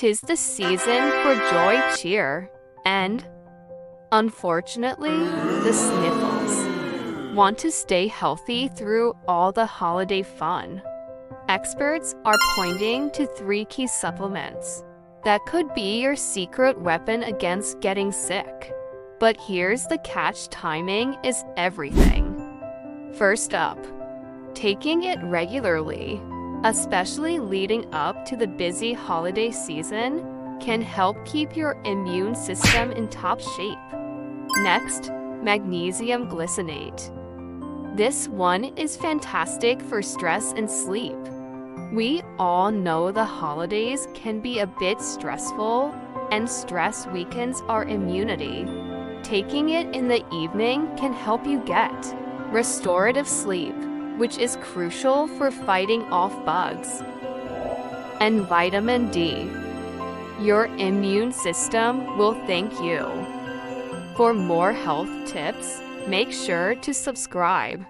'Tis the season for joy cheer and, unfortunately, the sniffles. Want to stay healthy through all the holiday fun? Experts are pointing to 3 key supplements that could be your secret weapon against getting sick. But here's the catch: timing is everything. First up, taking it regularly, especially leading up to the busy holiday season, can help keep your immune system in top shape. Next, magnesium glycinate. This one is fantastic for stress and sleep. We all know the holidays can be a bit stressful, and stress weakens our immunity. Taking it in the evening can help you get restorative sleep, which is crucial for fighting off bugs. And vitamin D. Your immune system will thank you. For more health tips, make sure to subscribe.